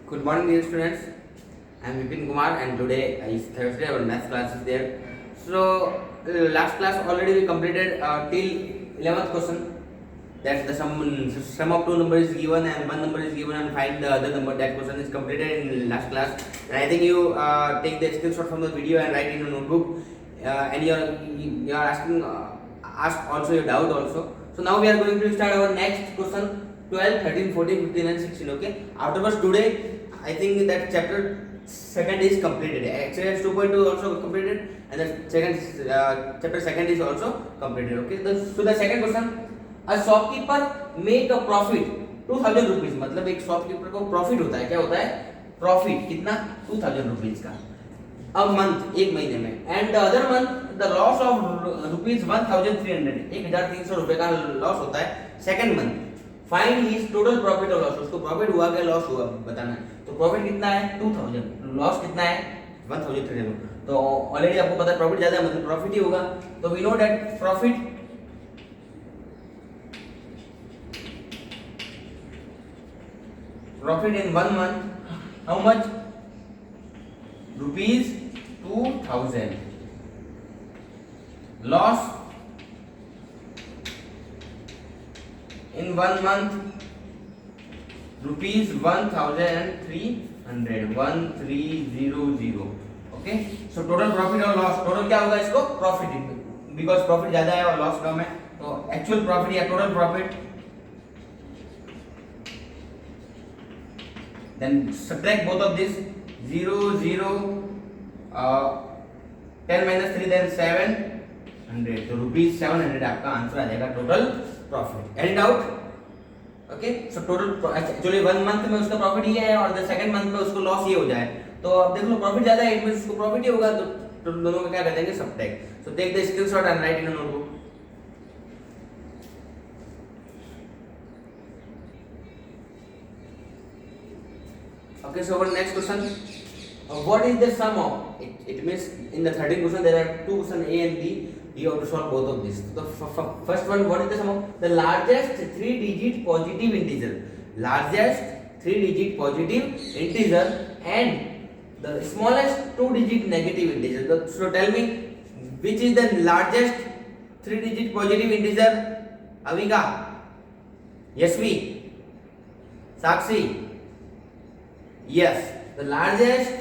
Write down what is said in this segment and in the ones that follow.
Good morning, dear students. I am Vipin Kumar, and today is Thursday. Our math class is there. So, last class already we completed till 11th question. That the sum of two numbers is given and one number is given and find the other number. That question is completed in last class. And I think you take the screenshot from the video and write in your notebook. And you are asking ask also your doubt also. So now we are going to start our next question. 12, 13, 14, 15 and 16. Okay. Afterwards today I think that chapter second is completed. Exercise 2.2 also completed, and the second chapter second is also completed. Okay. So the second question, a shopkeeper make a profit 2000 rupees. मतलब एक shopkeeper को profit होता है, क्या होता है? Profit कितना? 2000 rupees का a month, एक महीने में, and the other month the loss of rupees 1300, 1300 रुपए का लॉस होता है second month. Find his total profit और लॉस. उसको प्रॉफिट हुआ क्या लॉस हुआ बताना है. तो प्रॉफिट कितना है? 2000. लॉस कितना है? 1300. तो ऑलरेडी आपको पता है प्रॉफिट ज्यादा है मतलब प्रॉफिट ही होगा. तो we know that profit in one month how much? Rupees 2000. Loss in 1 month rupees 1300. Okay, so total profit और loss, total क्या होगा इसको? प्रॉफिट, बिकॉज प्रॉफिट ज्यादा है और लॉस कम है. तो एक्चुअल प्रॉफिट या total profit, then subtract both of this. 0 0 10 minus 3 then 700. तो रुपीज 700 आपका आंसर आ जाएगा total profit. Any doubt? Okay. So total actually one month में उसका प्रॉफिट ये है और द सेकंड मंथ में उसको लॉस ये हो जाए. तो अब देख लो प्रॉफिट ज्यादा है, इट मींस उसको प्रॉफिट ही होगा. तो दोनों का क्या कर देंगे? Subtract. So take the screenshot and write in a notebook. Okay, so our next question, what is the sum of it means in the 13th question there are two questions A and B. You have to solve both of these. The first one, what is the sum of the largest 3-digit positive integer? Largest 3-digit positive integer and the smallest 2-digit negative integer. So tell me, which is the largest 3-digit positive integer? Avika, Yashvi, Sakshi. Yes, the largest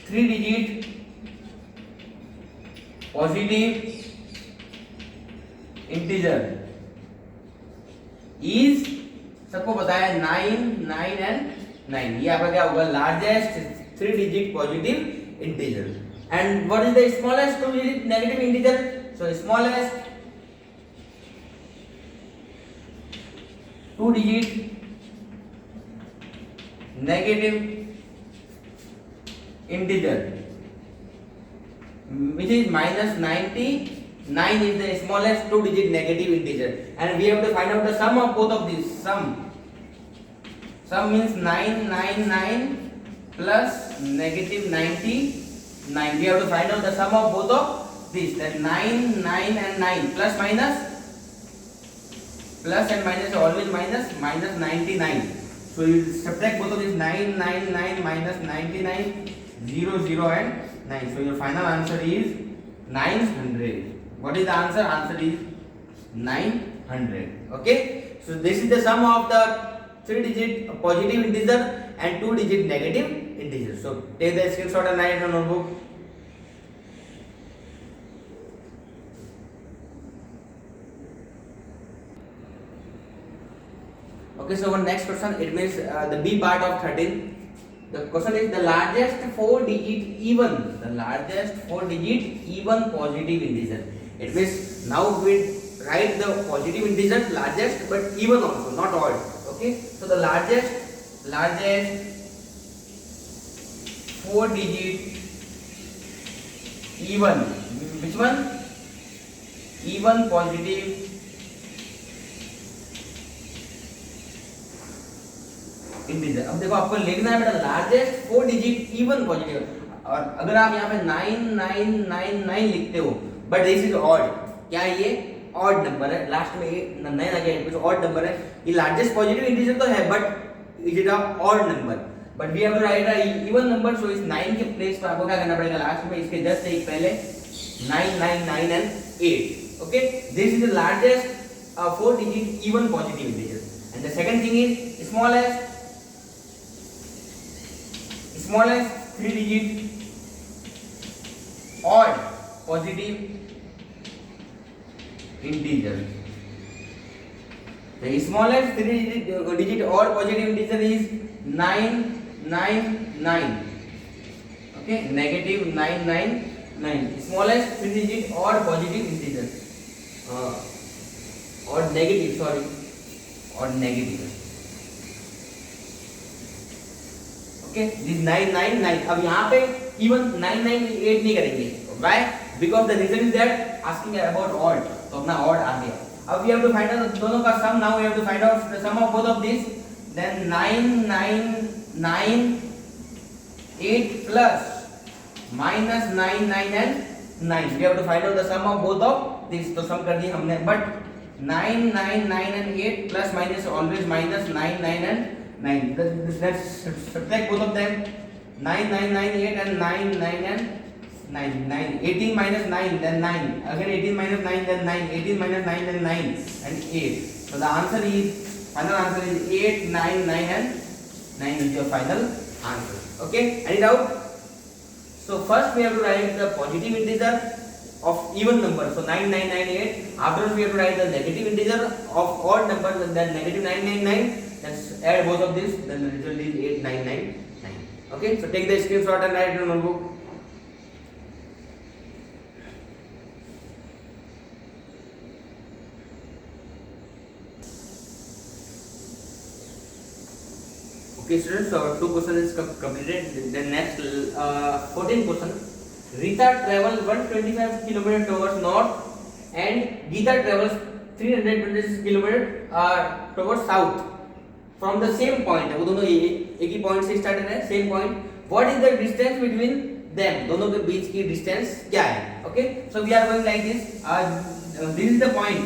3-digit positive integer is, सबको पता है 9, 9 and 9. ये आपका क्या होगा? Largest 3-digit positive integer. And what is the smallest 2-digit negative integer? So smallest 2-digit negative integer, which is minus 90. 9 is the smallest 2-digit negative integer, and we have to find out the sum of both of these. Sum means 999 plus negative 99. We have to find out the sum of both of these. That 9, 9 and 9 plus minus, plus and minus always minus, minus 99. So you subtract both of these. 9 9 9 minus 99, 0 0 and 9. So your final answer is 900. What is the answer? Answer is 900. Okay. So this is the sum of the 3-digit positive integer and 2-digit negative integer. So take the screenshot and write in a notebook. Okay, so our next question, it means the B part of 13. The question is the largest 4-digit even. The largest 4-digit even positive integer. It means now we write the positive integer largest but even also, not odd. Okay, so the largest 4-digit even. Which one? Even positive integer. अब देखो आपको लिखना है बेटा largest 4-digit even positive. और अगर आप यहाँ पे 9999 लिखते हो बट दिस इज ऑड, क्या ये ऑड नंबर है, लास्ट में ये 9 आ गया, ऑड नंबर है. ये लार्जेस्ट पॉजिटिव इंटीजर तो है but is it a odd number? But we have to write a even number, so इस 9 के प्लेस पर आपको क्या करना पड़ेगा, लास्ट में इसके जस्ट एक पहले 9 9 9 and 8. Okay, this is the largest 4 digit even positive integer. And the second thing is smallest 3 digit odd positive integer. The smallest 3 digit odd positive integer is 999. Okay, negative 999. Smallest 3 digit odd positive integer. Odd negative. Okay, this 999. अब यहाँ पे even 998 नहीं करेंगे. Why? Because the reason is that asking about odd. तो अपना odd आ गया. अब we have to find out दोनों का sum. Now we have to find out the sum of both of these. Then 998 plus minus 99 and 9. We have to find out the sum of both of these. तो sum कर दिए हमने. But 9 9 9 and 8 plus minus always minus 9 9 and 9. Let's subtract both of them. 9 9 9 8 and 9 9 and 9 9. 18 minus 9 then 9. Again 18 minus 9 then 9. 18 minus 9 then 9 and 8. So the answer is final answer is 8 9 9 and 9 is your final answer. Okay, any doubt? So first we have to write the positive integer of even number. So 9998. Afterwards we have to write the negative integer of odd number. Then negative 999. Let's add both of this. Then the result is 8999. Okay. So take the screenshot and write it in your notebook. Okay, students. So our 2 questions is completed. The next 14 question. Rita travels 125 km towards north and Geeta travels 326 km towards south from the same point. वो दोनों एक ही point से start है, same point. What is the distance between them? दोनों के बीच की distance क्या है? Okay, so we are going like this. This is the point.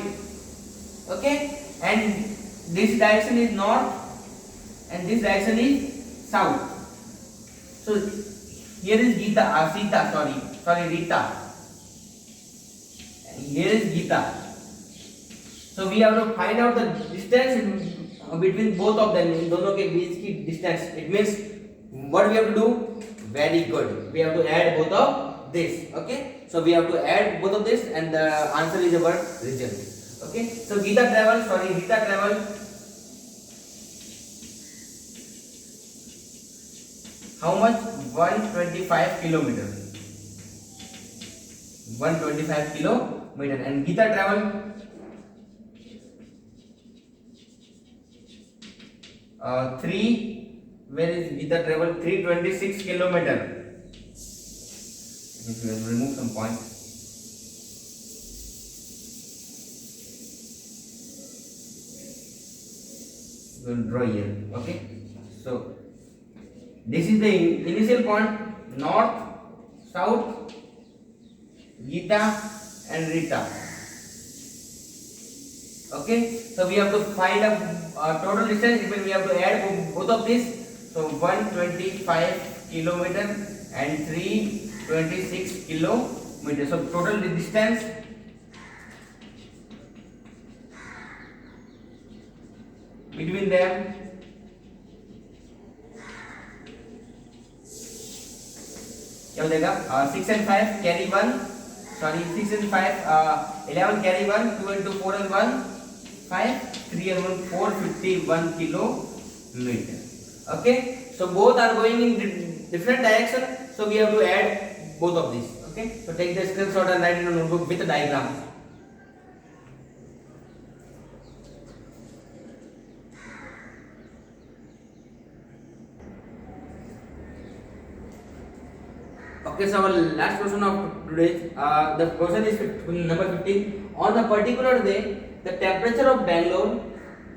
Okay, and this direction is north and this direction is south. So here is Rita. And here is Geeta. So we have to find out the distance between both of them. इन दोनों के बीच की distance. It means what we have to do? Very good. We have to add both of this. Okay. So we have to add both of this and the answer is our result. Okay. So Rita travels. How much? 125 kilometer. 125 kilometer. And Geeta travel 3. Where is Geeta travel? 326 kilometer. Let me remove some points. We'll draw here. Okay. So this is the initial point, north, south, Geeta and Rita. Okay, so we have to find a total distance. Even we have to add both of this. So 125 kilometer and 326 kilometer. So total distance between them क्या हो जाएगा? 6 and 5 carry 1. Sorry, 6 and 5 11 carry 1. 2 and 2 4 and 1 5. 3 and 1 4 51 kilometer. Okay, so both are going in different direction. So we have to add both of these. Okay, so take the screenshot and write in a notebook with a diagram. Okay, so our last question of today, the question is number 15. On a particular day, the temperature of Bangalore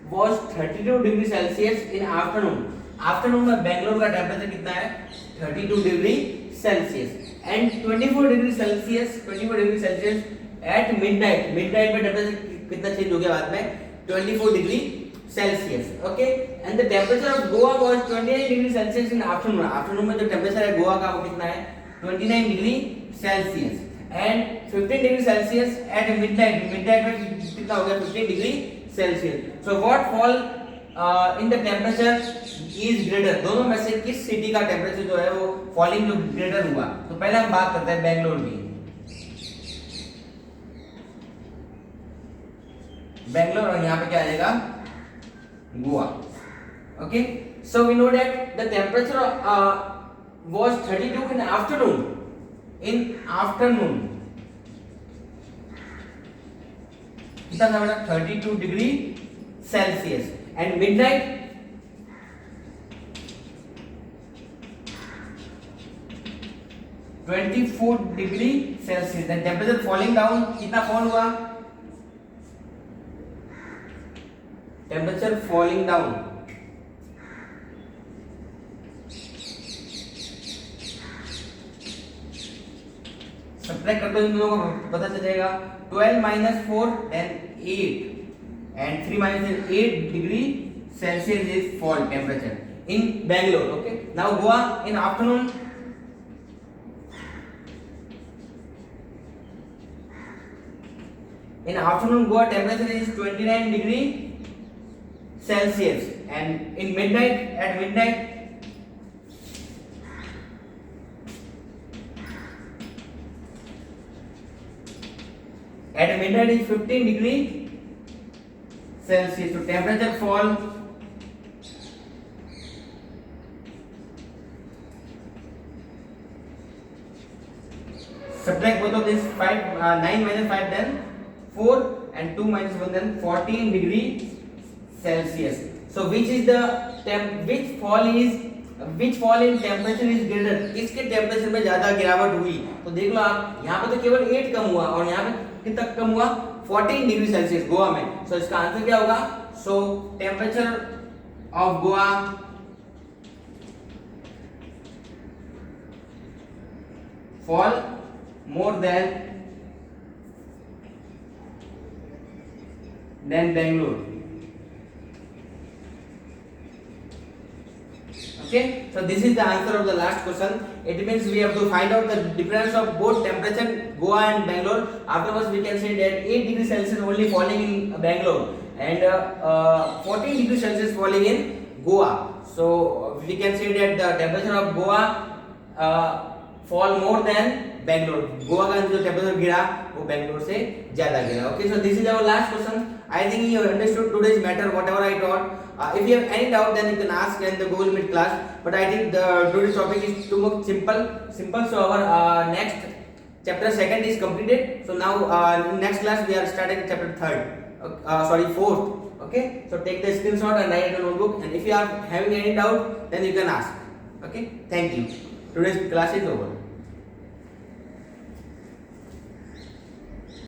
was 32 degrees Celsius in afternoon. Afternoon में Bangalore का temperature कितना है? 32 degree Celsius. And 24 degree Celsius at midnight. Midnight में temperature कितना change हो गया बाद में? 24 degree Celsius. Okay, and the temperature of Goa was 29 degree Celsius in afternoon. Afternoon में जो टेम्परेचर है गोवा का वो कितना है 29 degree Celsius and 15 degree Celsius at midnight. midnight में कितना हो गया 15 degree Celsius. So what fall in the temperature is greater. दोनों में से किस सिटी का टेम्परेचर जो है वो फॉलिंग जो ग्रेटर हुआ. तो पहले हम बात करते हैं बेंगलोर की. बेंगलोर और यहाँ पे क्या आ जाएगा Goa. Okay, so we know that the temperature was 32 in afternoon. In afternoon, कितना था बेटा 32 degree Celsius and midnight 24 degree Celsius. then temperature falling down कितना फॉल हुआ temperature falling down सब्ट्रैक्ट करते हैं दोनों को पता चल जाएगा 12 minus 4 then 8 and 3 minus 8 degree Celsius is fall temperature in Bangalore. Okay, now Goa in afternoon Goa temperature is 29 degree Celsius and in midnight at midnight is 15 degree Celsius. So temperature fall subtract both of this 9 minus 5 then 4 and 2 minus 1 then 14 degree Celsius. So which is the which fall in temperature is greater. इसके temperature में ज्यादा गिरावट हुई. तो देख लो आप यहाँ पे तो केवल 8 कम हुआ और यहाँ पे कितना कम हुआ 14 डिग्री सेल्सियस गोवा में. सो इसका आंसर क्या होगा. सो temperature of Goa fall more than Bangalore. Okay, so this is the answer of the last question. It means we have to find out the difference of both temperature Goa and Bangalore. Afterwards we can say that 8 degree Celsius only falling in Bangalore and 14 degree Celsius falling in Goa. So we can say that the temperature of Goa fall more than Bangalore. Goa का जो temperature गिरा वो Bangalore से ज़्यादा गिरा. Okay, so this is our last question. I think you understood today's matter, whatever I taught. If you have any doubt, then you can ask in the Google Meet class. But I think today's topic is too much simple. So our next chapter 2 is completed. So now next class we are starting chapter 4th. Okay. So take the screenshot and write it in a notebook. And if you are having any doubt, then you can ask. Okay. Thank you. Today's class is over.